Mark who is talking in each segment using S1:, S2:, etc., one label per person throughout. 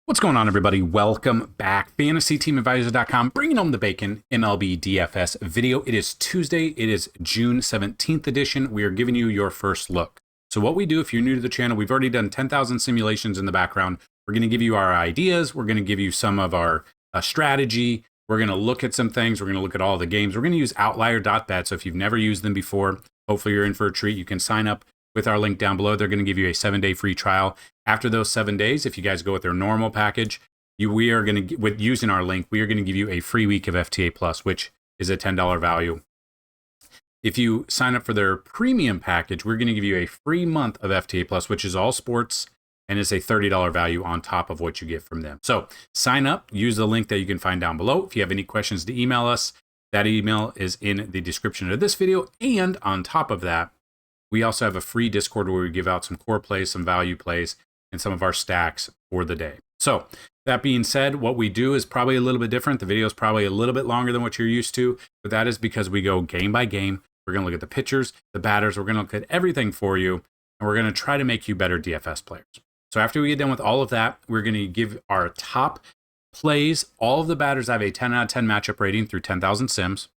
S1: What's going on, everybody? Welcome back. FantasyTeamAdvisors.com, bringing home the bacon, MLB DFS video. It is Tuesday. It is June 17th edition. We are giving you your first look. So what we do, if you're new to the channel, we've already done 10,000 simulations in the background. We're going to give you our ideas. We're going to give you some of our strategy. We're going to look at some things. We're going to look at all the games. We're going to use outlier.bet. So if you've never used them before, hopefully you're in for a treat. You can sign up with our link down below. They're going to give you a 7-day free trial. After those 7 days, if you guys go with their normal package, we are going to, with using our link, we are going to give you a free week of FTA Plus, which is a $10 value. If you sign up for their premium package, we're going to give you a free month of FTA Plus, which is all sports, and is a $30 value on top of what you get from them. So sign up, use the link that you can find down below. If you have any questions to email us, that email is in the description of this video. And on top of that, we also have a free Discord where we give out some core plays, some value plays, and some of our stacks for the day. So that being said, what we do is probably a little bit different. The video is probably a little bit longer than what you're used to, but that is because we go game by game. We're going to look at the pitchers, the batters. We're going to look at everything for you, and we're going to try to make you better DFS players. So after we get done with all of that, we're going to give our top plays. All of the batters have a 10 out of 10 matchup rating through 10,000 sims.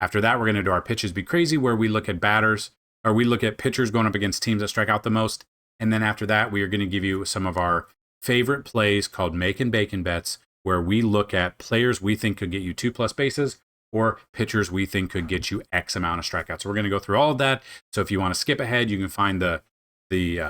S1: After that, we're going to do our pitches be crazy, where we look at batters, or we look at pitchers going up against teams that strike out the most. And then after that, we are going to give you some of our favorite plays called Makin Bacon bets, where we look at players we think could get you 2+ bases, or pitchers we think could get you X amount of strikeouts. So we're going to go through all of that. So if you want to skip ahead, you can find the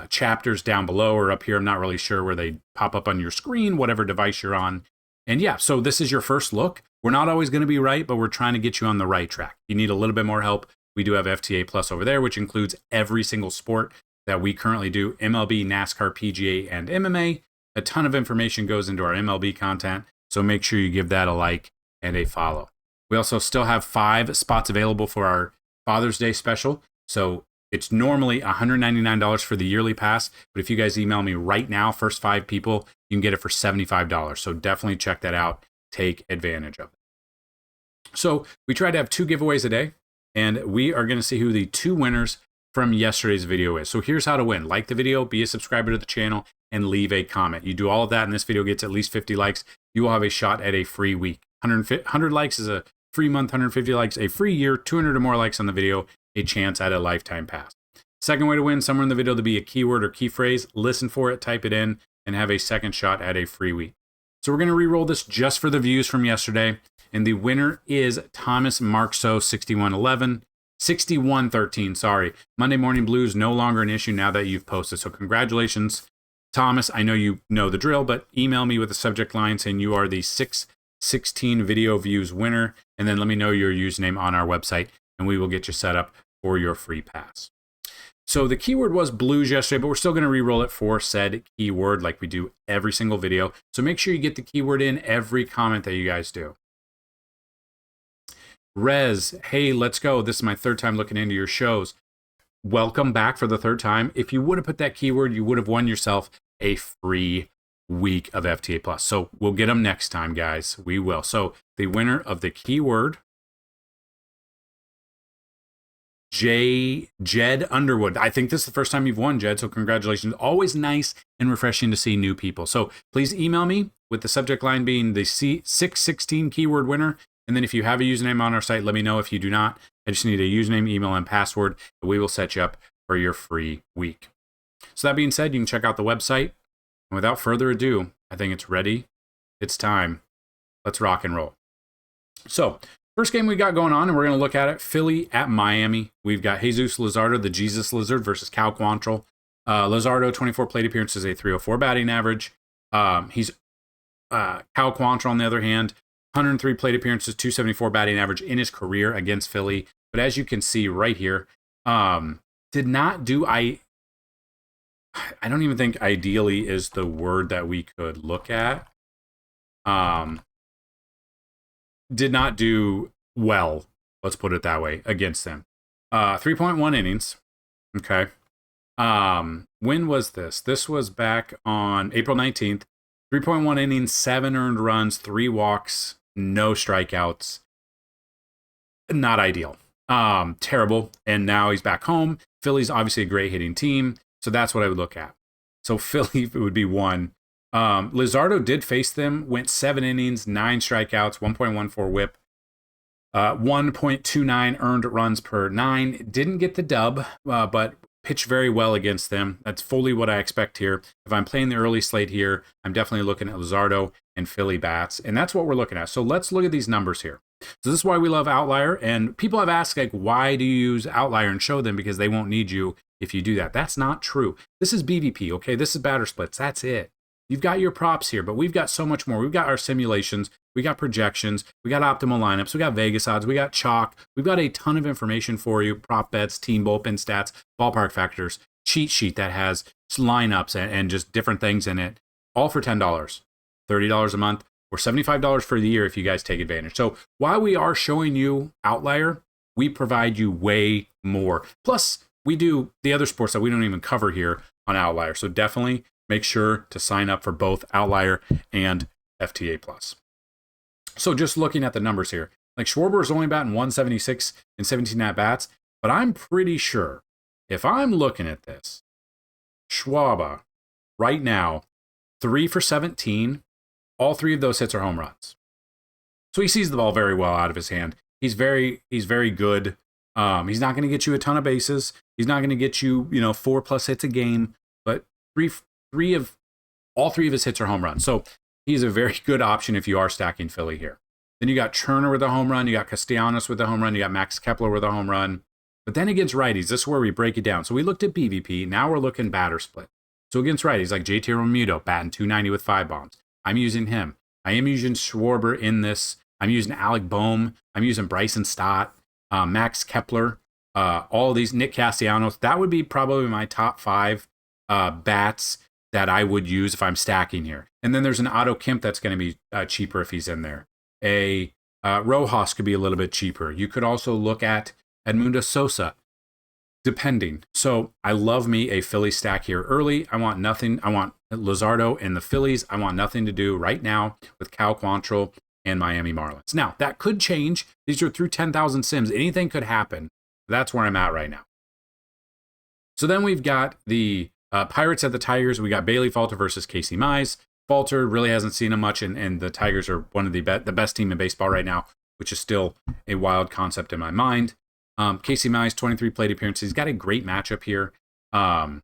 S1: chapters down below or up here. I'm not really sure where they pop up on your screen, whatever device you're on. And yeah, so this is your first look. We're not always going to be right, but we're trying to get you on the right track. You need a little bit more help. We do have FTA Plus over there, which includes every single sport that we currently do: MLB, NASCAR, PGA, and MMA. A ton of information goes into our MLB content, so make sure you give that a like and a follow. We also still have 5 spots available for our Father's Day special. So it's normally $199 for the yearly pass, but if you guys email me right now, first 5 people, you can get it for $75. So definitely check that out. Take advantage of it. So we try to have 2 giveaways a day, and we are going to see who the 2 winners from yesterday's video is. So here's how to win. Like the video, be a subscriber to the channel, and leave a comment. You do all of that, and this video gets at least 50 likes. You will have a shot at a free week. 100 likes is a free month, 150 likes, a free year, 200 or more likes on the video, a chance at a lifetime pass. Second way to win, somewhere in the video to be a keyword or key phrase, listen for it, type it in, and have a second shot at a free week. So we're going to re-roll this just for the views from yesterday, and the winner is Thomas Markso 6113, sorry. Monday Morning Blues no longer an issue now that you've posted. So congratulations, Thomas. I know you know the drill, but email me with the subject line saying you are the 616 video views winner, and then let me know your username on our website, and we will get you set up for your free pass. So the keyword was blues yesterday, but we're still going to re-roll it for said keyword like we do every single video. So make sure you get the keyword in every comment that you guys do. Rez, hey, let's go. This is my 3rd time looking into your shows. Welcome back for the 3rd time. If you would have put that keyword, you would have won yourself a free week of FTA Plus. So we'll get them next time, guys. We will. So the winner of the keyword, Jed Underwood. I think this is the first time you've won, Jed, so congratulations. Always nice and refreshing to see new people. So please email me with the subject line being the 616 keyword winner. And then if you have a username on our site, let me know. If you do not, I just need a username, email, and password, and we will set you up for your free week. So that being said, you can check out the website. And without further ado, I think it's ready. It's time. Let's rock and roll. So first game we got going on, and we're going to look at it, Philly at Miami. We've got Jesus Luzardo, the Jesus Lizard, versus Cal Quantrill. Luzardo, 24 plate appearances, a 304 batting average. Cal Quantrill, on the other hand, 103 plate appearances, 274 batting average in his career against Philly. But as you can see right here, did not do, I don't even think ideally is the word that we could look at. Did not do well, let's put it that way, against them. 3.1 innings. Okay. When was this? This was back on April 19th. 3.1 innings, 7 earned runs, 3 walks, no strikeouts. Not ideal. Terrible. And now he's back home. Philly's obviously a great hitting team, so that's what I would look at. So Philly would be 1. Lizardo did face them, went 7 innings, 9 strikeouts, 1.14 whip, 1.29 earned runs per 9. Didn't get the dub, but pitched very well against them. That's fully what I expect here. If I'm playing the early slate here, I'm definitely looking at Lizardo and Philly bats, and that's what we're looking at. So let's look at these numbers here. So this is why we love Outlier, and people have asked, like, why do you use Outlier and show them? Because they won't need you if you do that. That's not true. This is BVP, okay? This is batter splits. That's it. You've got your props here, but we've got so much more. We've got our simulations, we got projections, we got optimal lineups, we got Vegas odds, we got chalk, we've got a ton of information for you, prop bets, team bullpen stats, ballpark factors, cheat sheet that has lineups and just different things in it, all for $10, $30 a month, or $75 for the year if you guys take advantage. So while we are showing you Outlier, we provide you way more. Plus, we do the other sports that we don't even cover here on Outlier. So definitely make sure to sign up for both Outlier and FTA Plus. So just looking at the numbers here, like Schwarber is only batting 176 in 17 at-bats, but I'm pretty sure if I'm looking at this, Schwarber right now, 3 for 17, all 3 of those hits are home runs. So he sees the ball very well out of his hand. He's very good. He's not going to get you a ton of bases. He's not going to get you, 4+ hits a game, but all 3 of his hits are home runs. So he's a very good option if you are stacking Philly here. Then you got Turner with a home run. You got Castellanos with a home run. You got Max Kepler with a home run. But then against righties, this is where we break it down. So we looked at BVP. Now we're looking batter split. So against righties, like JT Realmuto, batting 290 with 5 bombs. I'm using him. I am using Schwarber in this. I'm using Alec Boehm. I'm using Bryson Stott, Max Kepler, all of these, Nick Castellanos. That would be probably my top 5 bats that I would use if I'm stacking here. And then there's an Otto Kemp that's going to be cheaper if he's in there. A Rojas could be a little bit cheaper. You could also look at Edmundo Sosa, depending. So I love me a Philly stack here early. I want Lizardo and the Phillies. I want nothing to do right now with Cal Quantrill and Miami Marlins. Now, that could change. These are through 10,000 sims. Anything could happen. That's where I'm at right now. So then we've got the Pirates at the Tigers. We got Bailey Falter versus Casey Mize. Falter really hasn't seen him much, and the Tigers are one of the best team in baseball right now, which is still a wild concept in my mind. Casey Mize, 23 plate appearances. He's got a great matchup here. And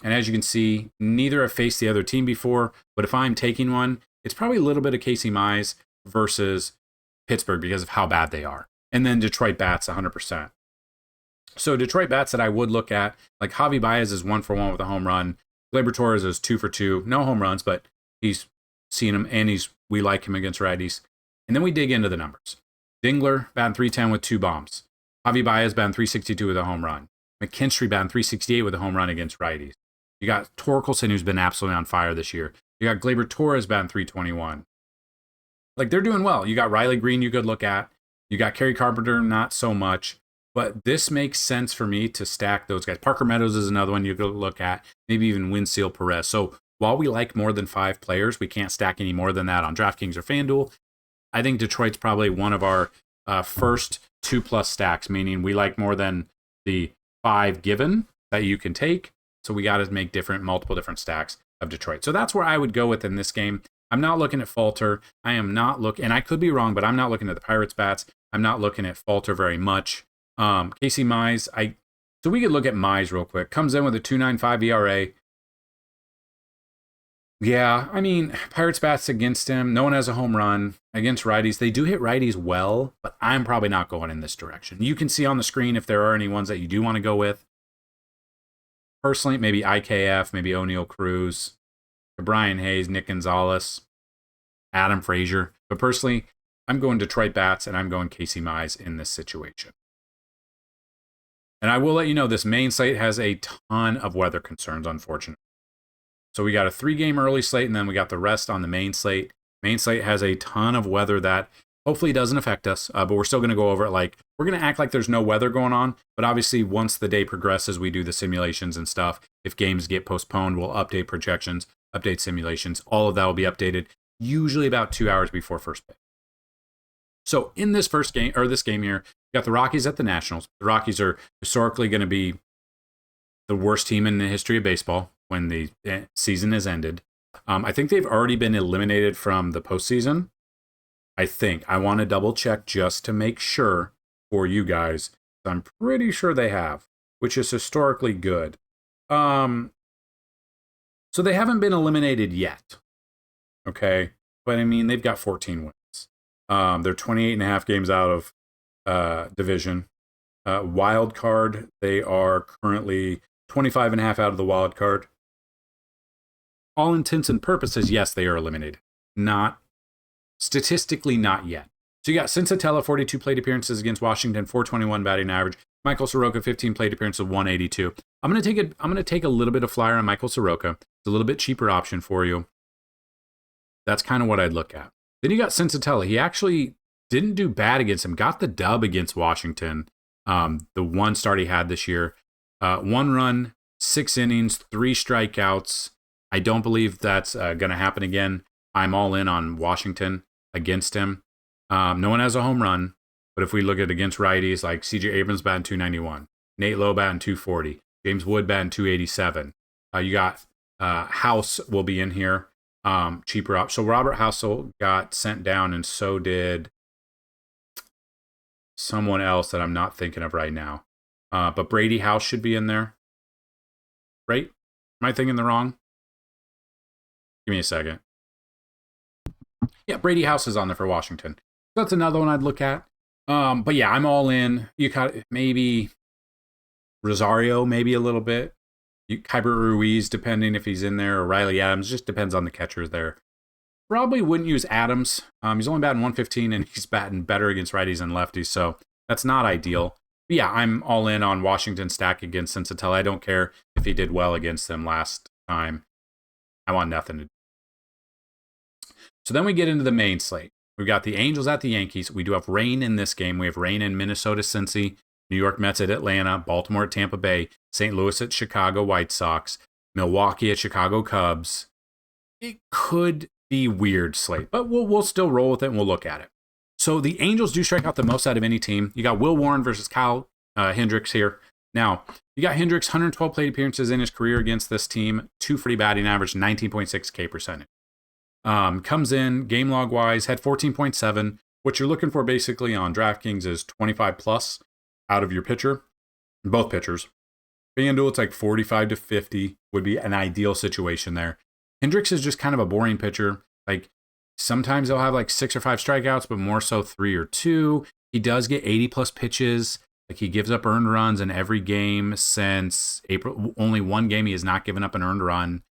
S1: as you can see, neither have faced the other team before, but if I'm taking one, it's probably a little bit of Casey Mize versus Pittsburgh because of how bad they are. And then Detroit bats 100%. So Detroit bats that I would look at, like Javi Baez is 1 for 1 with a home run. Gleyber Torres is 2 for 2. No home runs, but he's seen him, and we like him against righties. And then we dig into the numbers. Dingler batting 310 with 2 bombs. Javi Baez batting 362 with a home run. McKinstry batting 368 with a home run against righties. You got Torkelson, who's been absolutely on fire this year. You got Gleyber Torres batting 321. Like, they're doing well. You got Riley Green you could look at. You got Kerry Carpenter, not so much. But this makes sense for me to stack those guys. Parker Meadows is another one you could look at. Maybe even Winfield Perez. So while we like more than 5 players, we can't stack any more than that on DraftKings or FanDuel. I think Detroit's probably one of our first 2+ stacks, meaning we like more than the 5 given that you can take. So we got to make multiple different stacks of Detroit. So that's where I would go with in this game. I'm not looking at Falter. I am not looking, and I could be wrong, but I'm not looking at the Pirates bats. I'm not looking at Falter very much. Casey Mize, so we could look at Mize real quick. Comes in with a 2.95 ERA. Yeah, I mean, Pirates bats against him. No one has a home run against righties. They do hit righties well, but I'm probably not going in this direction. You can see on the screen if there are any ones that you do want to go with. Personally, maybe IKF, maybe O'Neal Cruz, Brian Hayes, Nick Gonzalez, Adam Frazier. But personally, I'm going Detroit bats, and I'm going Casey Mize in this situation. And I will let you know, this main slate has a ton of weather concerns, unfortunately. So we got a 3-game early slate, and then we got the rest on the main slate. Main slate has a ton of weather that hopefully doesn't affect us, but we're still going to go over it like, we're going to act like there's no weather going on, but obviously once the day progresses, we do the simulations and stuff. If games get postponed, we'll update projections, update simulations. All of that will be updated usually about 2 hours before first pitch. So in this game here, you got the Rockies at the Nationals. The Rockies are historically going to be the worst team in the history of baseball when the season has ended. I think they've already been eliminated from the postseason. I think. I want to double check just to make sure for you guys. I'm pretty sure they have, which is historically good. So they haven't been eliminated yet. Okay. But I mean, they've got 14 wins. They're 28 and a half games out of division. Wild card, they are currently 25 and a half out of the wild card. All intents and purposes, yes, they are eliminated. Not statistically, not yet. So you got Sensatella, 42 plate appearances against Washington, 421 batting average. Michael Soroka, 15 plate appearances, 182. I'm going to take a little bit of flyer on Michael Soroka. It's a little bit cheaper option for you. That's kind of what I'd look at. Then you got Sensatella. He actually didn't do bad against him. Got the dub against Washington. The one start he had this year. 1 run, 6 innings, 3 strikeouts. I don't believe that's going to happen again. I'm all in on Washington against him. No one has a home run, but if we look at against righties, like CJ Abrams batting 291, Nate Lowe batting 240, James Wood batting 287. You got House will be in here, cheaper up. So Robert Housel got sent down, and so did someone else that I'm not thinking of right now. But Brady House should be in there, right? Am I thinking the wrong? Give me a second. Yeah, Brady House is on there for Washington. So that's another one I'd look at. But yeah, I'm all in. You got maybe Rosario, maybe a little bit. Kyber Ruiz, depending if he's in there, or Riley Adams. Just depends on the catchers there. Probably wouldn't use Adams. He's only batting 115, and he's batting better against righties and lefties, so that's not ideal. But yeah, I'm all in on Washington stack against Sensatella. I don't care if he did well against them last time. I want nothing to do. So then we get into the main slate. We've got the Angels at the Yankees. We do have rain in this game. We have rain in Minnesota, Cincy, New York Mets at Atlanta, Baltimore at Tampa Bay, St. Louis at Chicago White Sox, Milwaukee at Chicago Cubs. It could be weird slate, but we'll still roll with it and we'll look at it. So the Angels do strike out the most out of any team. You got Will Warren versus Kyle Hendricks here. Now, you got Hendricks, 112 plate appearances in his career against this team, 240 batting average, 19.6 K percentage. Comes in game log wise, had 14.7. What you're looking for basically on DraftKings is 25 plus out of your pitcher, both pitchers. FanDuel, it's like 45 to 50 would be an ideal situation there. Hendricks is just kind of a boring pitcher. Like sometimes he'll have like 6 or 5 strikeouts, but more so 3 or 2. He does get 80 plus pitches. Like he gives up earned runs in every game since April. Only one game he has not given up an earned run.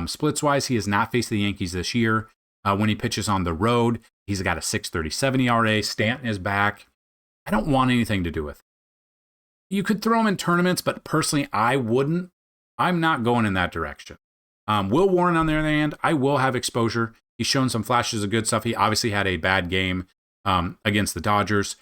S1: Splits wise, he has not faced the Yankees this year. When he pitches on the road, he's got a 6.37 ERA. Stanton is back. I don't want anything to do with it. You could throw him in tournaments, but personally, I wouldn't. I'm not going in that direction. Will Warren, on the other hand, I will have exposure. He's shown some flashes of good stuff. He obviously had a bad game against the Dodgers.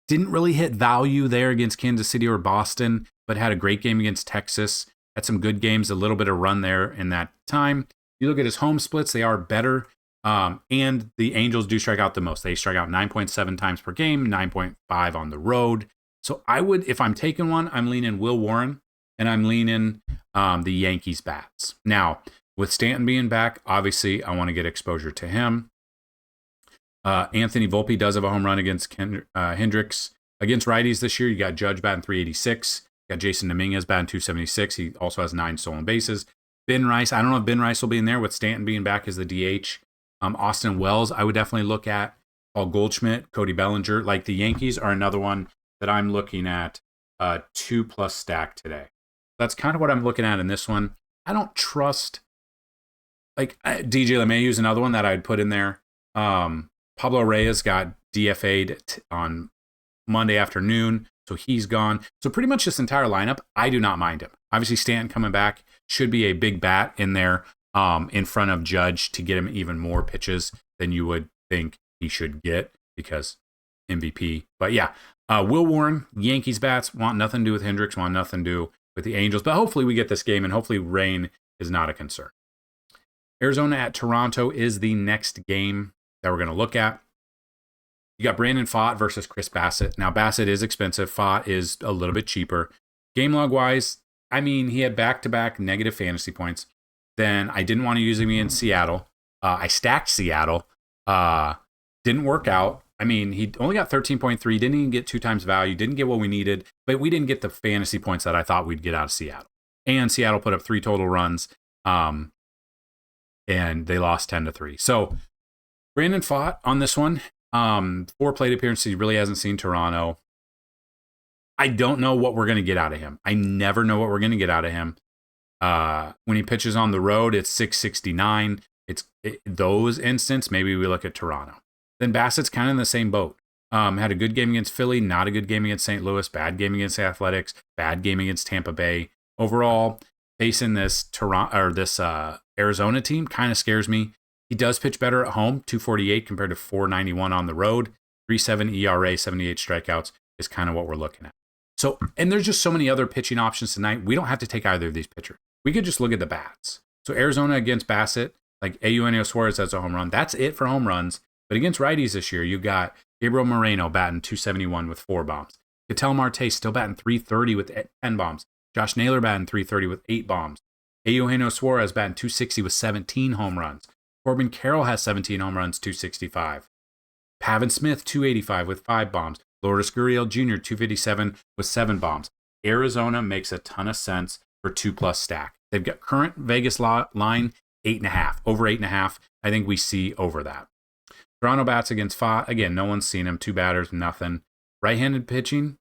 S1: Didn't really hit value there against Kansas City or Boston, but had a great game against Texas. Had some good games, a little bit of run there in that time. You look at his home splits, they are better. And the Angels do strike out the most. They strike out 9.7 times per game, 9.5 on the road. So I would, if I'm taking one, I'm leaning Will Warren, and I'm leaning the Yankees bats. Now, with Stanton being back, obviously I want to get exposure to him. Anthony Volpe does have a home run against Hendricks. Against righties this year, you got Judge batting 386. You got Jason Dominguez batting 276. He also has 9 stolen bases. Ben Rice, I don't know if Ben Rice will be in there with Stanton being back as the DH. Austin Wells, I would definitely look at. Paul Goldschmidt, Cody Bellinger. Like the Yankees are another one that I'm looking at 2+ stack today. That's kind of what I'm looking at in this one. I don't trust, like DJ LeMahieu is another one that I'd put in there. Pablo Reyes got DFA'd on Monday afternoon, so he's gone. So pretty much this entire lineup, I do not mind him. Obviously, Stanton coming back should be a big bat in there in front of Judge to get him even more pitches than you would think he should get because MVP. But yeah, Will Warren, Yankees bats, want nothing to do with Hendricks, want nothing to do with the Angels. But hopefully we get this game, and hopefully rain is not a concern. Arizona at Toronto is the next game that we're going to look at. You got Brandon Pfaadt versus Chris Bassett. Now, Bassett is expensive. Pfaadt is a little bit cheaper. Game log wise, I mean, he had back-to-back negative fantasy points. Then I didn't want to use him in Seattle. I stacked Seattle. Didn't work out. I mean, he only got 13.3, didn't even get 2 times value, didn't get what we needed, but we didn't get the fantasy points that I thought we'd get out of Seattle. And Seattle put up 3 total runs, and they lost 10-3. So Brandon fought on this one. 4 plate appearances. He really hasn't seen Toronto. I don't know what we're going to get out of him. I never know what we're going to get out of him. When he pitches on the road, it's 669. Those instances, maybe we look at Toronto. Then Bassett's kind of in the same boat. Had a good game against Philly, not a good game against St. Louis, bad game against the Athletics, bad game against Tampa Bay. Overall, facing this Arizona team kind of scares me. He does pitch better at home, 248 compared to 491 on the road. 3.7 ERA, 78 strikeouts is kind of what we're looking at. So, and there's just so many other pitching options tonight. We don't have to take either of these pitchers. We could just look at the bats. So Arizona against Bassett, like Eugenio Suarez has a home run. That's it for home runs. But against righties this year, you got Gabriel Moreno batting 271 with 4 bombs. Ketel Marte still batting 330 with 10 bombs. Josh Naylor batting 330 with 8 bombs. Eugenio Suarez batting 260 with 17 home runs. Corbin Carroll has 17 home runs, 265. Pavin Smith, 285 with 5 bombs. Lourdes Gurriel Jr., 257 with 7 bombs. Arizona makes a ton of sense for 2+ stack. They've got current Vegas line 8.5. Over 8.5. I think we see over that. Toronto bats against Fott. Again, no one's seen him. 2 batters, nothing. Right-handed pitching.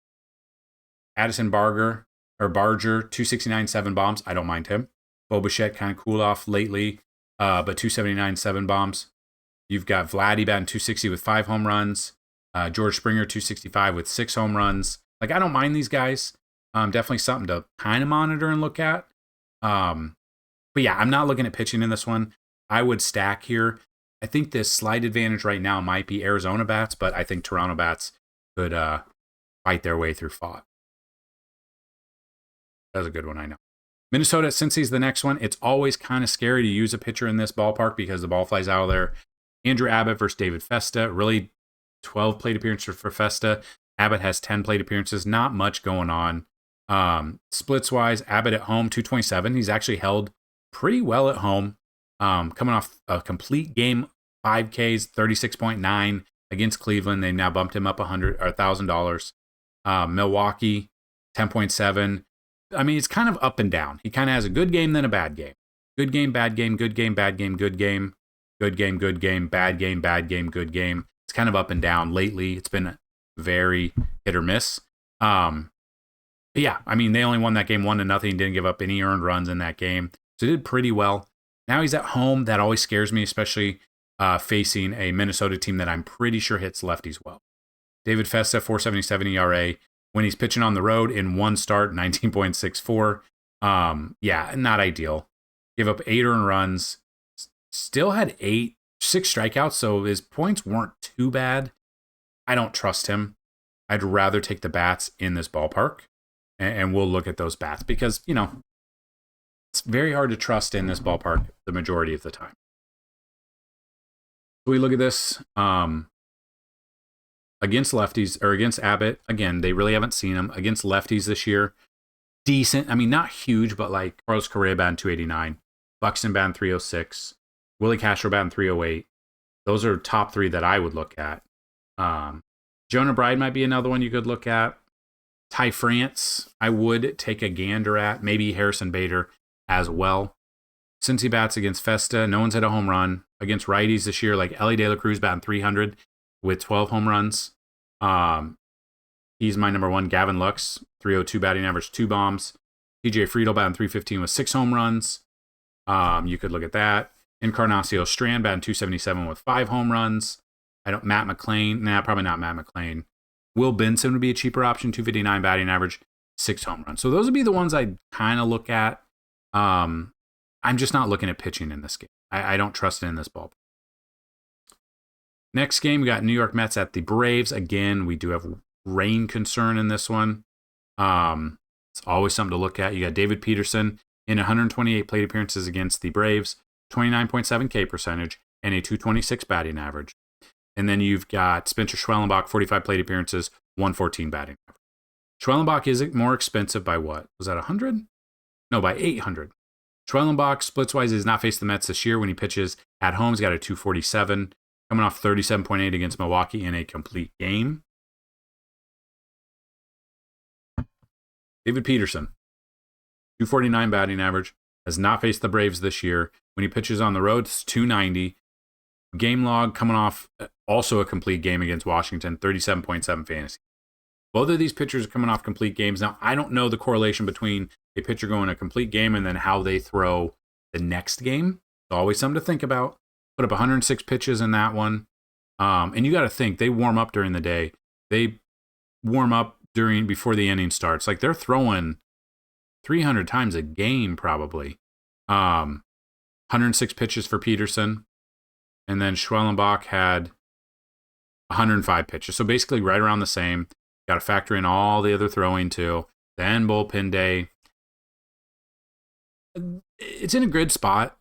S1: Addison Barger, 269, 7 bombs. I don't mind him. Bo Bichette kind of cooled off lately, but 279, 7 bombs. You've got Vladdy batting 260 with 5 home runs. George Springer, 265 with 6 home runs. Like, I don't mind these guys. Definitely something to kind of monitor and look at. But yeah, I'm not looking at pitching in this one. I would stack here. I think the slight advantage right now might be Arizona bats, but I think Toronto bats could fight their way through Fott. That's a good one, I know. Minnesota at Cincy's the next one. It's always kind of scary to use a pitcher in this ballpark because the ball flies out of there. Andrew Abbott versus David Festa. Really 12 plate appearances for Festa. Abbott has 10 plate appearances. Not much going on. Splits-wise, Abbott at home, 227. He's actually held pretty well at home. Coming off a complete game, 5 Ks, 36.9 against Cleveland. They now bumped him up $1,000. Milwaukee, 10.7. I mean, it's kind of up and down. He kind of has a good game, then a bad game. Good game, bad game, good game, bad game, good game. Good game, good game, bad game, bad game, good game. It's kind of up and down. Lately, it's been very hit or miss. But yeah, I mean, they only won that game 1-0. Didn't give up any earned runs in that game. So he did pretty well. Now he's at home. That always scares me, especially facing a Minnesota team that I'm pretty sure hits lefties well. David Festa, 4.77 ERA. When he's pitching on the road in one start, 19.64. Yeah, not ideal. Gave up 8 earned runs. Still had 6 strikeouts, so his points weren't too bad. I don't trust him. I'd rather take the bats in this ballpark, and we'll look at those bats because, you know, it's very hard to trust in this ballpark the majority of the time. We look at this against lefties, or against Abbott. Again, they really haven't seen him. Against lefties this year, decent. I mean, not huge, but like Carlos Correa batting 289, Buxton batting 306, Willie Castro batting 308. Those are top 3 that I would look at. Jonah Bride might be another one you could look at. Ty France, I would take a gander at. Maybe Harrison Bader as well. Since he bats against Festa, no one's hit a home run. Against righties this year, like Ellie De La Cruz batting 300 with 12 home runs. He's my number 1. Gavin Lux, 302 batting average, 2 bombs. TJ Friedel batting 315 with 6 home runs. You could look at that. Encarnacio Strand batting 277 with 5 home runs. Matt McClain. Nah, probably not Matt McClain. Will Benson would be a cheaper option, 259 batting average, 6 home runs. So those would be the ones I'd kind of look at. I'm just not looking at pitching in this game. I don't trust it in this ballpark. Next game, we got New York Mets at the Braves. Again, we do have rain concern in this one. It's always something to look at. You got David Peterson in 128 plate appearances against the Braves, 29.7 K percentage, and a 226 batting average. And then you've got Spencer Schwellenbach, 45 plate appearances, 114 batting average. Schwellenbach is more expensive by what? Was that 100? No, by 800. Schwellenbach, splits-wise, has not faced the Mets this year. When he pitches at home, he's got a 247, coming off 37.8 against Milwaukee in a complete game. David Peterson, 249 batting average, has not faced the Braves this year. When he pitches on the road, it's 290. Game log coming off also a complete game against Washington, 37.7 fantasy. Both of these pitchers are coming off complete games. Now, I don't know the correlation between a pitcher going a complete game and then how they throw the next game. It's always something to think about. Put up 106 pitches in that one. And you got to think, they warm up during the day. They warm up before the inning starts. Like, they're throwing 300 times a game probably. 106 pitches for Peterson. And then Schwellenbach had 105 pitches. So basically right around the same. Got to factor in all the other throwing too. Then bullpen day. It's in a good spot.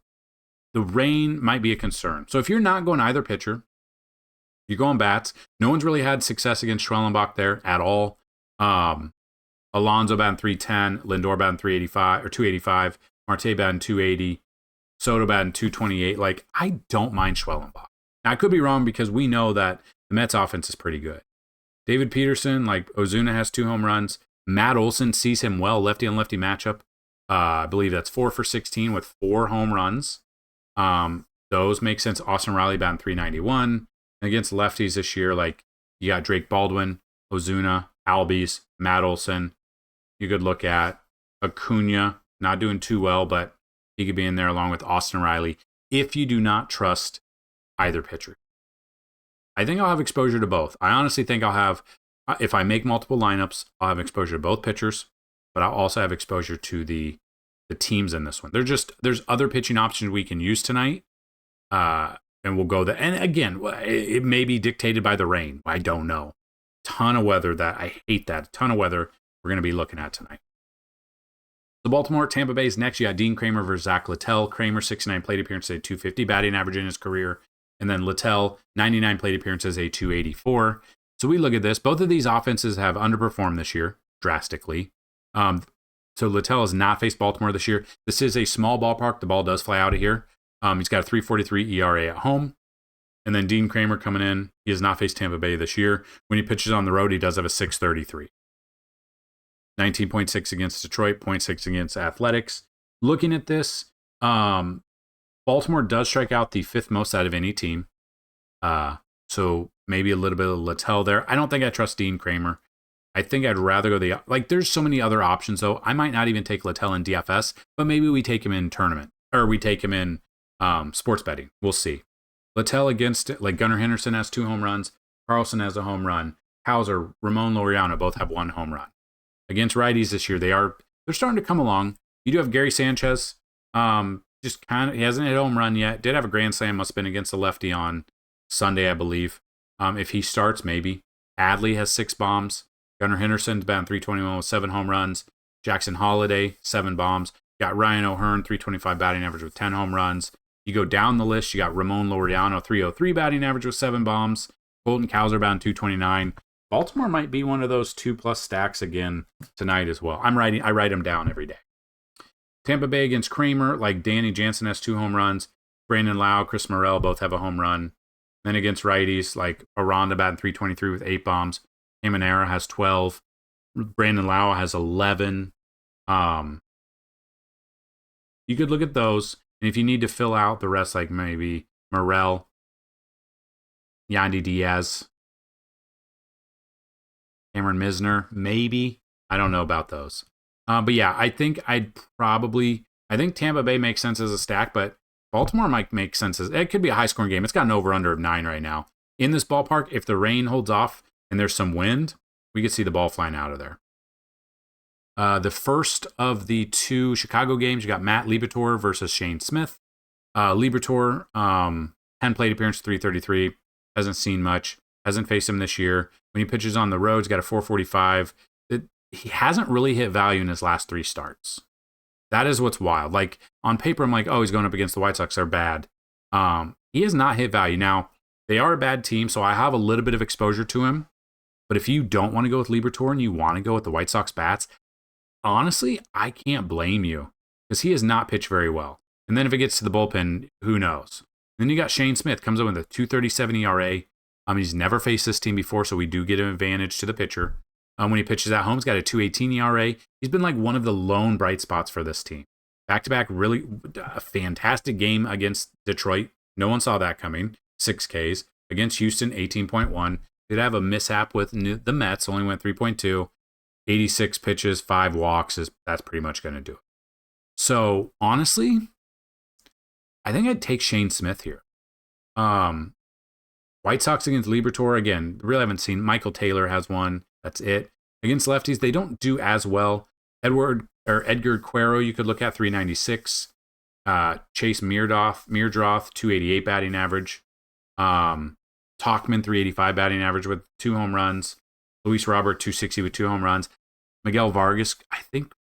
S1: The rain might be a concern. So if you're not going either pitcher, you're going bats. No one's really had success against Schwellenbach there at all. Alonso batting 310, Lindor batting 385 or 285, Marte batting 280, Soto batting 228. Like, I don't mind Schwellenbach. Now, I could be wrong because we know that the Mets offense is pretty good. David Peterson, like, Ozuna has 2 home runs. Matt Olson sees him well, lefty on lefty matchup. I believe that's 4 for 16 with 4 home runs. Those make sense. Austin Riley batting 391. And against lefties this year, like, you got Drake Baldwin, Ozuna, Albies, Matt Olson. You could look at Acuna, not doing too well, but he could be in there along with Austin Riley if you do not trust either pitcher. I think I'll have exposure to both. I honestly think I'll have, if I make multiple lineups, I'll have exposure to both pitchers, but I'll also have exposure to the teams in this one. There's other pitching options we can use tonight, and we'll go there. And again, it may be dictated by the rain. I don't know. Ton of weather I hate that. A ton of weather we're going to be looking at tonight. The Baltimore, Tampa Bay is next. You got Dean Kramer versus Zach Littell. Kramer, 69 plate appearances, a 250 batting average in his career. And then Littell, 99 plate appearances, a 284. So we look at this. Both of these offenses have underperformed this year drastically. So Littell has not faced Baltimore this year. This is a small ballpark. The ball does fly out of here. He's got a 3.43 ERA at home. And then Dean Kramer coming in. He has not faced Tampa Bay this year. When he pitches on the road, he does have a 6.33. 19.6 against Detroit, 0.6 against Athletics. Looking at this, Baltimore does strike out the 5th most out of any team. So maybe a little bit of Littell there. I don't think I trust Dean Kramer. I think I'd rather go there's so many other options, though. I might not even take Littell in DFS, but maybe we take him in tournament, or we take him in sports betting. We'll see. Littell against, like, Gunnar Henderson has 2 home runs. Carlson has a home run. Hauser, Ramon Laureano both have 1 home run. Against righties this year, they're starting to come along. You do have Gary Sanchez. Just kind of, he hasn't hit a home run yet. Did have a grand slam, must have been against the lefty on Sunday, I believe. If he starts, maybe. Adley has 6 bombs. Gunnar Henderson's batting 321 with 7 home runs. Jackson Holiday, 7 bombs. Got Ryan O'Hearn, 325 batting average with 10 home runs. You go down the list, you got Ramon Laureano, 303 batting average with 7 bombs. Colton Cowser batting 229. Baltimore might be one of those 2+ stacks again tonight as well. I write them down every day. Tampa Bay against Kramer, like, Danny Jansen has 2 home runs. Brandon Lau, Chris Morel both have a home run. Then against righties, like Aranda batting 323 with 8 bombs. Hamanera has 12. Brandon Lau has 11. You could look at those. And if you need to fill out the rest, like maybe Morel, Yandy Diaz, Cameron Misner, maybe. I don't know about those. But yeah, I think Tampa Bay makes sense as a stack, but Baltimore might make sense it could be a high scoring game. It's got an over under of 9 right now. In this ballpark, if the rain holds off and there's some wind, we could see the ball flying out of there. The first of the 2 Chicago games, you got Matt Liberatore versus Shane Smith. Liberatore, 10 plate appearance, 333. Hasn't seen much. Hasn't faced him this year. When he pitches on the road, he's got a 445. He hasn't really hit value in his last 3 starts. That is what's wild. Like, on paper, I'm like, oh, he's going up against the White Sox. They're bad. He has not hit value. Now, they are a bad team, so I have a little bit of exposure to him. But if you don't want to go with Liberatore and you want to go with the White Sox bats, honestly, I can't blame you. because he has not pitched very well. And then if it gets to the bullpen, who knows? Then you got Shane Smith, comes in with a 2.37 ERA. He's never faced this team before, so we do get an advantage to the pitcher. When he pitches at home, he's got a 2.18 ERA. He's been like one of the lone bright spots for this team. Back-to-back, really a fantastic game against Detroit. No one saw that coming. 6 Ks. Against Houston, 18.1. Did have a mishap with the Mets, only went 3.2. 86 pitches, 5 walks. That's pretty much going to do it. So, honestly, I think I'd take Shane Smith here. White Sox against Liberatore, again, really haven't seen. Michael Taylor has one. That's it. Against lefties, they don't do as well. Edgar Cuero, you could look at 396. Chase Meardroth, 288 batting average. Tauchman, 385 batting average with 2 home runs. Luis Robert, 260 with 2 home runs. Miguel Vargas, I think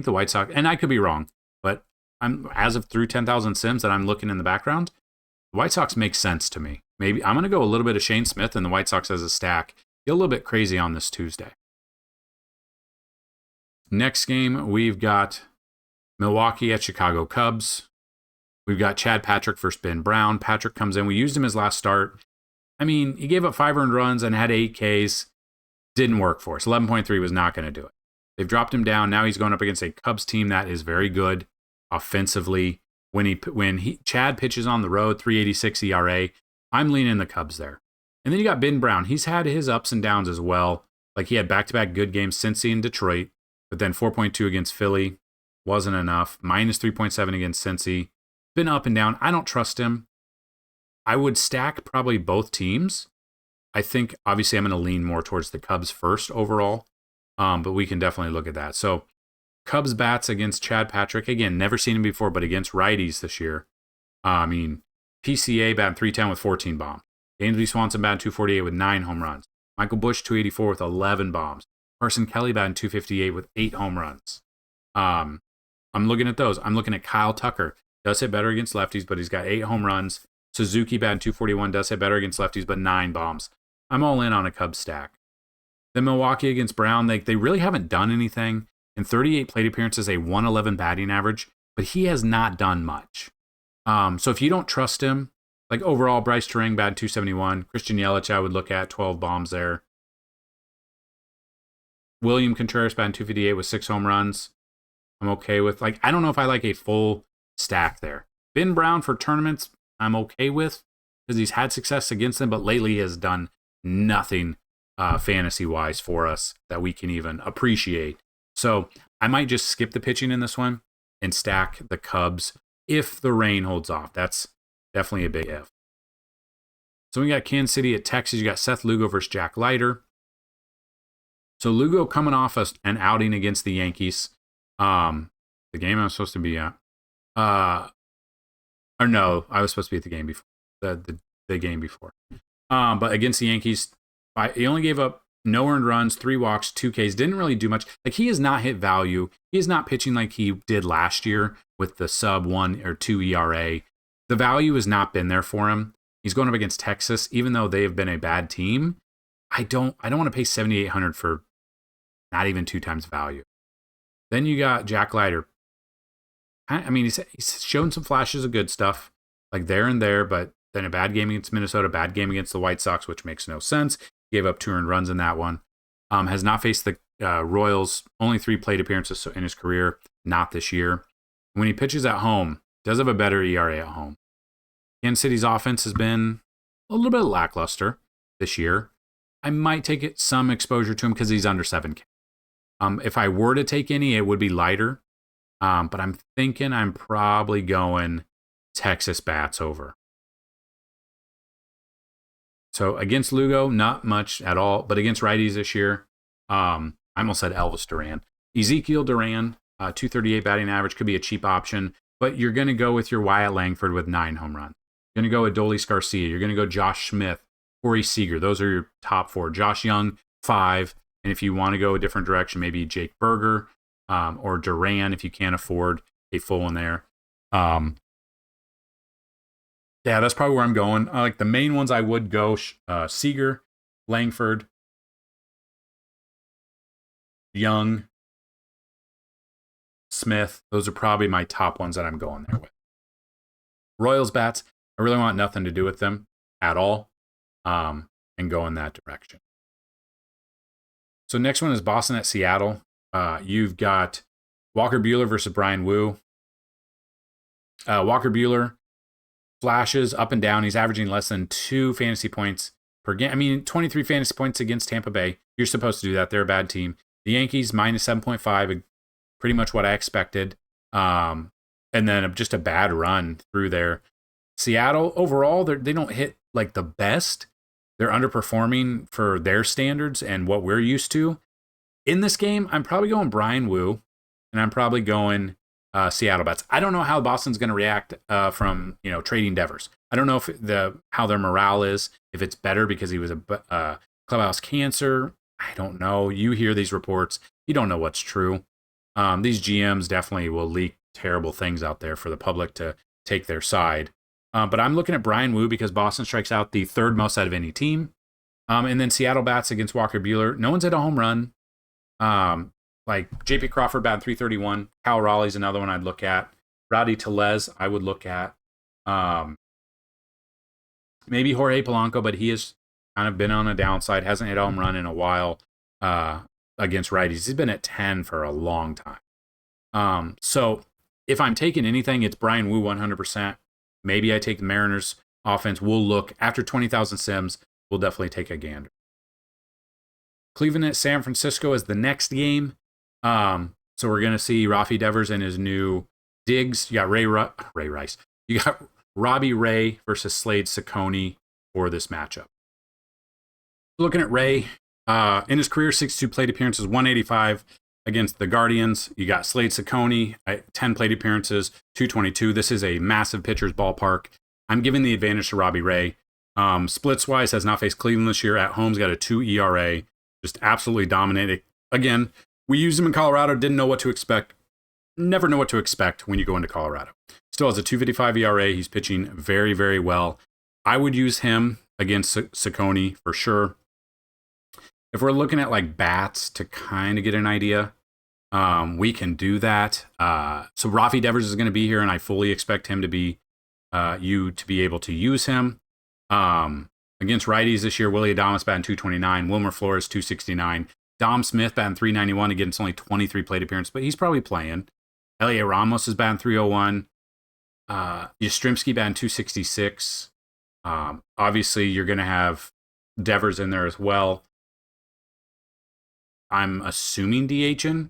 S1: the White Sox, and I could be wrong, but I'm as of through 10,000 sims that I'm looking in the background, the White Sox make sense to me. Maybe I'm going to go a little bit of Shane Smith and the White Sox as a stack. Get a little bit crazy on this Tuesday. Next game, we've got Milwaukee at Chicago Cubs. We've got Chad Patrick versus Ben Brown. Patrick comes in. We used him his last start. I mean, he gave up 5 earned runs and had 8 Ks. Didn't work for us. 11.3 was not going to do it. They've dropped him down. Now he's going up against a Cubs team that is very good offensively. When Chad pitches on the road, 3.86 ERA, I'm leaning the Cubs there. And then you got Ben Brown. He's had his ups and downs as well. Like he had back-to-back good games, Cincy and Detroit, but then 4.2 against Philly wasn't enough. Minus 3.7 against Cincy. Been up and down. I don't trust him. I would stack probably both teams. I think obviously I'm going to lean more towards the Cubs first overall, but we can definitely look at that. So Cubs bats against Chad Patrick. Again, never seen him before, but against righties this year. PCA batting 310 with 14 bombs. Dansby Swanson batting 248 with 9 home runs. Michael Busch 284 with 11 bombs. Carson Kelly batting 258 with 8 home runs. I'm looking at those. I'm looking at Kyle Tucker. Does hit better against lefties, but he's got 8 home runs. Suzuki batting 241 does hit better against lefties, but 9 bombs. I'm all in on a Cubs stack. Then Milwaukee against Brown, they really haven't done anything. In 38 plate appearances, a 111 batting average, but he has not done much. So if you don't trust him, like overall, Bryce Turang batting 271. Christian Yelich, I would look at 12 bombs there. William Contreras batting 258 with 6 home runs. I'm okay with, I don't know if I like a full stack there. Ben Brown for tournaments, I'm okay with because he's had success against them, but lately he has done nothing fantasy-wise for us that we can even appreciate. So I might just skip the pitching in this one and stack the Cubs if the rain holds off. That's definitely a big if. So we got Kansas City at Texas. You got Seth Lugo versus Jack Leiter. So Lugo coming off an outing against the Yankees. The game I was supposed to be at. Or no, I was supposed to be at the game before. The game before. But against the Yankees, he only gave up no earned runs, 3 walks, 2 Ks. Didn't really do much. He has not hit value. He is not pitching like he did last year with the sub 1 or 2 ERA. The value has not been there for him. He's going up against Texas, even though they have been a bad team. I don't want to pay $7,800 for not even 2 times value. Then you got Jack Leiter. I mean, he's shown some flashes of good stuff, like there and there, but then a bad game against Minnesota, bad game against the White Sox, which makes no sense. Gave up 2 earned runs in that one. Has not faced the Royals. Only 3 plate appearances in his career, not this year. When he pitches at home, does have a better ERA at home. Kansas City's offense has been a little bit lackluster this year. I might take some exposure to him because he's under 7K. If I were to take any, it would be Leiter. But I'm thinking I'm probably going Texas bats over. So against Lugo, not much at all. But against righties this year, I almost said Elvis Duran. Ezekiel Duran, 238 batting average, could be a cheap option. But you're going to go with your Wyatt Langford with 9 home runs. You're going to go with Adolis Garcia. You're going to go Josh Smith, Corey Seager. Those are your top 4. Josh Young, 5. And if you want to go a different direction, maybe Jake Berger or Duran if you can't afford a full one there. Yeah, that's probably where I'm going. Like the main ones I would go Seager, Langford, Young, Smith. Those are probably my top ones that I'm going there with. Royals bats, I really want nothing to do with them at all, and go in that direction. So next one is Boston at Seattle. You've got Walker Buehler versus Brian Wu. Walker Buehler flashes up and down. He's averaging less than 2 fantasy points per game. I mean, 23 fantasy points against Tampa Bay. You're supposed to do that. They're a bad team. The Yankees minus 7.5, pretty much what I expected. And then just a bad run through there. Seattle, overall, they don't hit like the best. They're underperforming for their standards and what we're used to. In this game, I'm probably going Brian Wu, and I'm probably going Seattle bets. I don't know how Boston's going to react from trading Devers. I don't know if how their morale is, if it's better because he was a clubhouse cancer. I don't know. You hear these reports. You don't know what's true. These GMs definitely will leak terrible things out there for the public to take their side. But I'm looking at Brian Wu because Boston strikes out the 3rd most out of any team. And then Seattle bats against Walker Buehler. No one's hit a home run. Like JP Crawford batting 331. Cal Raleigh's another one I'd look at. Rowdy Tellez I would look at. Maybe Jorge Polanco, but he has kind of been on a downside. Hasn't hit a home run in a while against righties. He's been at 10 for a long time. So if I'm taking anything, it's Brian Wu 100%. Maybe I take the Mariners offense. We'll look after 20,000 sims. We'll definitely take a gander. Cleveland at San Francisco is the next game. So we're going to see Rafi Devers and his new digs. You got Ray Rice. You got Robbie Ray versus Slade Ciccone for this matchup. Looking at Ray, in his career, 62 plate appearances, 185 against the Guardians. You got Slade Ciccone, 10 plate appearances, 222. This is a massive pitcher's ballpark. I'm giving the advantage to Robbie Ray. Splits-wise, has not faced Cleveland this year. At home, he's got a 2 ERA. Just absolutely dominated. Again, we used him in Colorado, didn't know what to expect. Never know what to expect when you go into Colorado. Still has a 2.55 ERA. He's pitching very, very well. I would use him against Ciccone for sure. If we're looking at like bats to kind of get an idea, we can do that. So Rafi Devers is going to be here, and I fully expect him to be you to be able to use him. Against righties this year, Willie Adames batting 229, Wilmer Flores 269, Dom Smith batting 391 against only 23 plate appearances, but he's probably playing. Elia Ramos is batting 301. Yastrzemski batting 266. Obviously, you're going to have Devers in there as well. I'm assuming DHing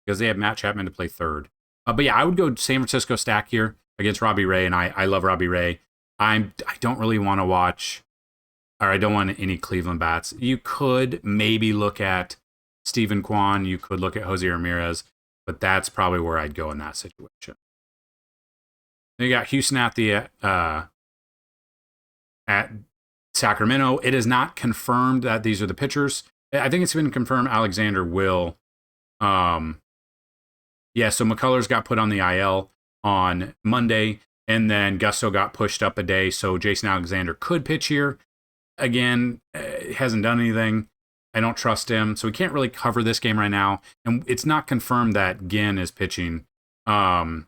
S1: because they have Matt Chapman to play 3rd. But yeah, I would go San Francisco stack here against Robbie Ray, and I love Robbie Ray. I don't really want to watch, or I don't want any Cleveland bats. You could maybe look at Steven Kwan. You could look at Jose Ramirez, but that's probably where I'd go in that situation. Then you got Houston at Sacramento. It is not confirmed that these are the pitchers. I think it's been confirmed Alexander will. So McCullers got put on the IL on Monday, and then Gusto got pushed up a day, so Jason Alexander could pitch here. Again, he hasn't done anything. I don't trust him, so we can't really cover this game right now. And it's not confirmed that Ginn is pitching. I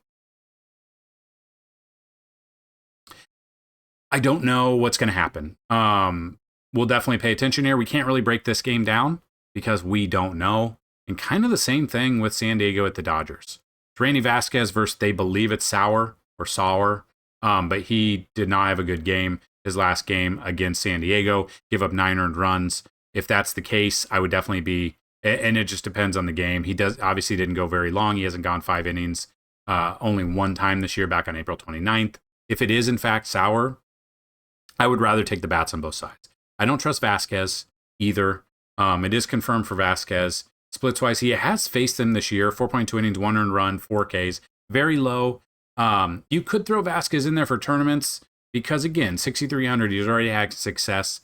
S1: don't know what's going to happen. We'll definitely pay attention here. We can't really break this game down because we don't know. And kind of the same thing with San Diego at the Dodgers. It's Randy Vasquez versus they believe it's Sauer, but he did not have a good game. His last game against San Diego, give up 9 earned runs. If that's the case, I would definitely be, and it just depends on the game. He obviously didn't go very long. He hasn't gone 5 innings only one time this year, back on April 29th. If it is in fact Sauer, I would rather take the bats on both sides. I don't trust Vasquez either. It is confirmed for Vasquez. Splits-wise, he has faced them this year. 4.2 innings, 1 earned run, 4 Ks. Very low. You could throw Vasquez in there for tournaments because, again, 6,300, he's already had success.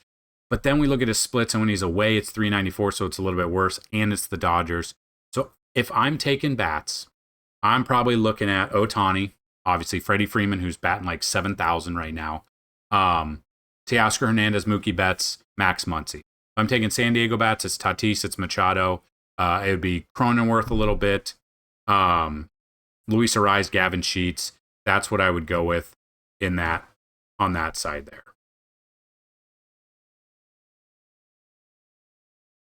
S1: But then we look at his splits, and when he's away, it's 394, so it's a little bit worse, and it's the Dodgers. So if I'm taking bats, I'm probably looking at Ohtani, obviously Freddie Freeman, who's batting like 7,000 right now. Teoscar Hernandez, Mookie Betts, Max Muncy. If I'm taking San Diego bats, it's Tatis, it's Machado. It would be Cronenworth a little bit. Luis Ariz, Gavin Sheets. That's what I would go with in that on that side there.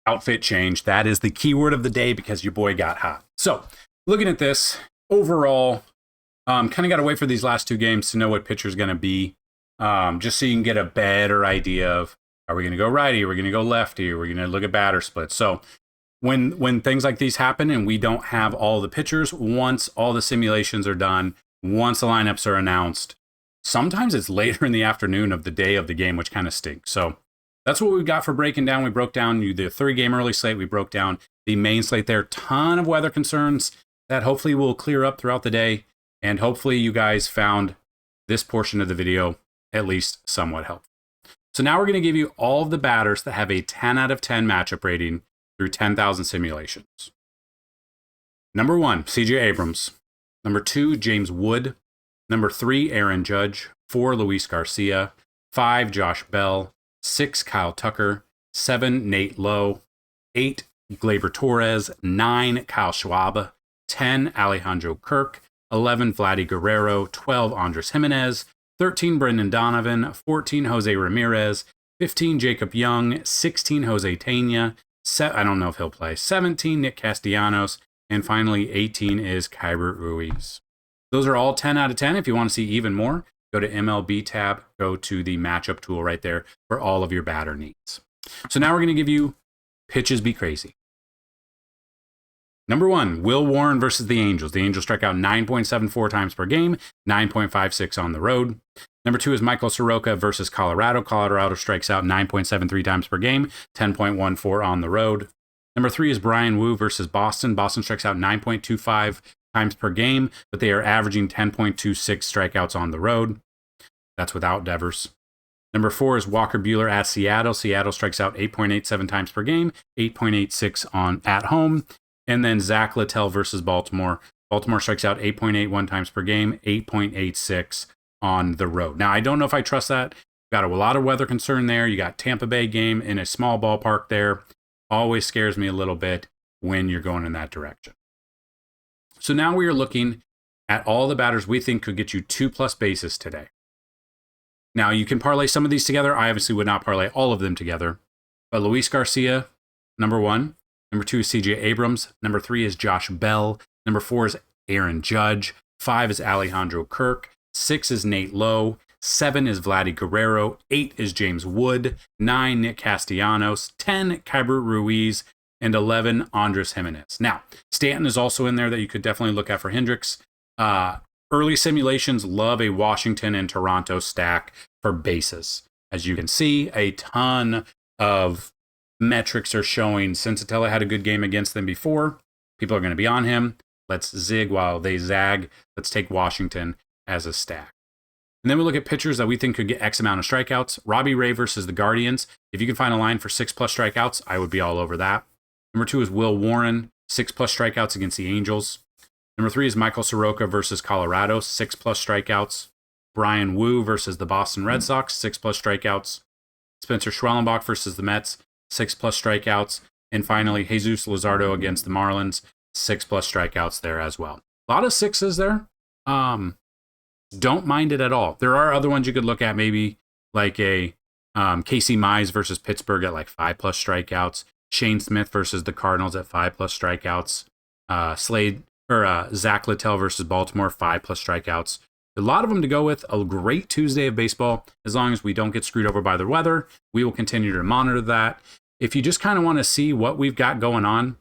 S1: Outfit change. That is the keyword of the day because your boy got hot. So looking at this overall, kind of got to wait for these last two games to know what pitcher's going to be, just so you can get a better idea of, are we going to go righty? Are we going to go lefty? Are we going to look at batter splits? So when things like these happen and we don't have all the pitchers, once all the simulations are done, once the lineups are announced, sometimes it's later in the afternoon of the day of the game, which kind of stinks. So that's what we've got for breaking down. We broke down the 3-game early slate. We broke down the main slate there. Ton of weather concerns that hopefully will clear up throughout the day. And hopefully you guys found this portion of the video at least somewhat helpful. So now we're going to give you all of the batters that have a 10 out of 10 matchup rating through 10,000 simulations. Number 1, CJ Abrams. Number 2, James Wood. Number 3, Aaron Judge. 4, Luis Garcia. 5, Josh Bell. 6, Kyle Tucker. 7, Nate Lowe. 8, Gleyber Torres. 9, Kyle Schwab. 10, Alejandro Kirk. 11, Vladdy Guerrero. 12, Andres Jimenez. 13, Brendan Donovan. 14, Jose Ramirez. 15, Jacob Young. 16, Jose Tena. I don't know if he'll play. 17, Nick Castellanos. And finally, 18 is Keibert Ruiz. Those are all 10 out of 10. If you want to see even more, go to MLB tab, go to the matchup tool right there for all of your batter needs. So now we're going to give you pitches be crazy. Number 1, Will Warren versus the Angels. The Angels strike out 9.74 times per game, 9.56 on the road. Number 2 is Michael Soroka versus Colorado. Colorado strikes out 9.73 times per game, 10.14 on the road. Number 3 is Brian Wu versus Boston. Boston strikes out 9.25 times per game, but they are averaging 10.26 strikeouts on the road. That's without Devers. Number 4 is Walker Buehler at Seattle. Seattle strikes out 8.87 times per game, 8.86 at home. And then Zach Littell versus Baltimore. Baltimore strikes out 8.81 times per game, 8.86 on the road. Now, I don't know if I trust that. Got a lot of weather concern there. You got Tampa Bay game in a small ballpark there. Always scares me a little bit when you're going in that direction. So now we are looking at all the batters we think could get you 2+ bases today. Now, you can parlay some of these together. I obviously would not parlay all of them together. But Luis Garcia, number 1. Number 2 is CJ Abrams. Number 3 is Josh Bell. Number 4 is Aaron Judge. 5 is Alejandro Kirk. 6 is Nate Lowe. 7 is Vladdy Guerrero. 8 is James Wood. 9, Nick Castellanos. 10, Keibert Ruiz. And 11, Andres Jimenez. Now, Stanton is also in there that you could definitely look at for Hendricks. Early simulations love a Washington and Toronto stack for bases. As you can see, a ton of metrics are showing Sensatella had a good game against them before. People are going to be on him. Let's zig while they zag. Let's take Washington as a stack. And then we look at pitchers that we think could get X amount of strikeouts. Robbie Ray versus the Guardians. If you can find a line for 6+ strikeouts, I would be all over that. Number 2 is Will Warren, 6+ strikeouts against the Angels. Number 3 is Michael Soroka versus Colorado, 6+ strikeouts. Brian Wu versus the Boston Red Sox, 6+ strikeouts. Spencer Schwellenbach versus the Mets, 6+ strikeouts. And finally, Jesus Luzardo against the Marlins, 6+ strikeouts there as well. A lot of 6s there. Don't mind it at all. There are other ones you could look at, maybe like a Casey Mize versus Pittsburgh at like 5+ strikeouts. Shane Smith versus the Cardinals at 5+ strikeouts. Zach Littell versus Baltimore, 5+ strikeouts. A lot of them to go with. A great Tuesday of baseball. As long as we don't get screwed over by the weather, we will continue to monitor that. If you just kind of want to see what we've got going on,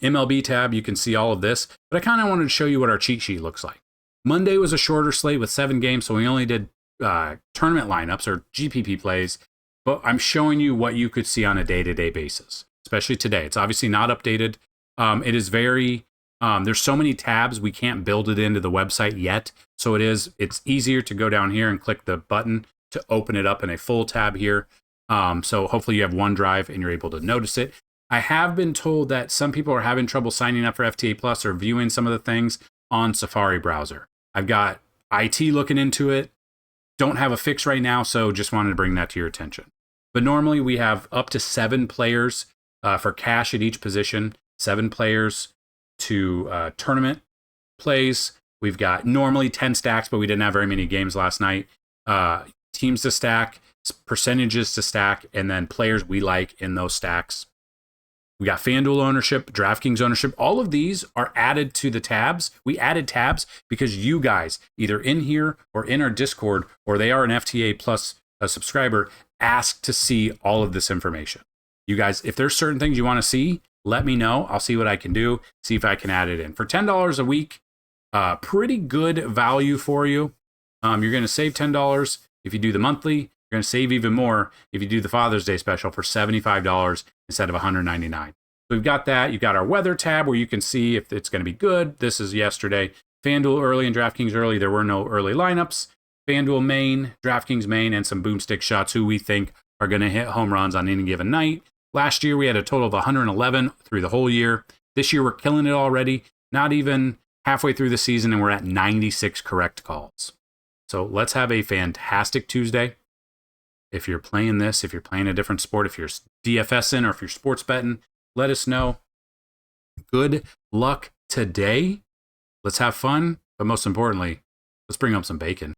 S1: MLB tab, you can see all of this. But I kind of wanted to show you what our cheat sheet looks like. Monday was a shorter slate with 7 games, so we only did tournament lineups or GPP plays. But I'm showing you what you could see on a day-to-day basis, especially today. It's obviously not updated. It is very... there's so many tabs, we can't build it into the website yet. So it's easier to go down here and click the button to open it up in a full tab here. So hopefully you have OneDrive and you're able to notice it. I have been told that some people are having trouble signing up for FTA Plus or viewing some of the things on Safari browser. I've got IT looking into it. Don't have a fix right now, so just wanted to bring that to your attention. But normally we have up to 7 players for cash at each position, 7 players to tournament, plays. We've got normally 10 stacks, but we didn't have very many games last night. Teams to stack, percentages to stack, and then players we like in those stacks. We got Fanduel ownership, DraftKings ownership. All of these are added to the tabs. We added tabs because you guys, either in here or in our Discord, or they are an FTA plus a subscriber, ask to see all of this information. You guys, if there's certain things you want to see, let me know. I'll see what I can do, see if I can add it in. For $10 a week, pretty good value for you. You're going to save $10 if you do the monthly. You're going to save even more if you do the Father's Day special for $75 instead of $199. So we've got that. You've got our weather tab where you can see if it's going to be good. This is yesterday. FanDuel early and DraftKings early. There were no early lineups. FanDuel main, DraftKings main, and some boomstick shots who we think are going to hit home runs on any given night. Last year, we had a total of 111 through the whole year. This year, we're killing it already. Not even halfway through the season, and we're at 96 correct calls. So let's have a fantastic Tuesday. If you're playing this, if you're playing a different sport, if you're DFSing or if you're sports betting, let us know. Good luck today. Let's have fun. But most importantly, let's bring up some bacon.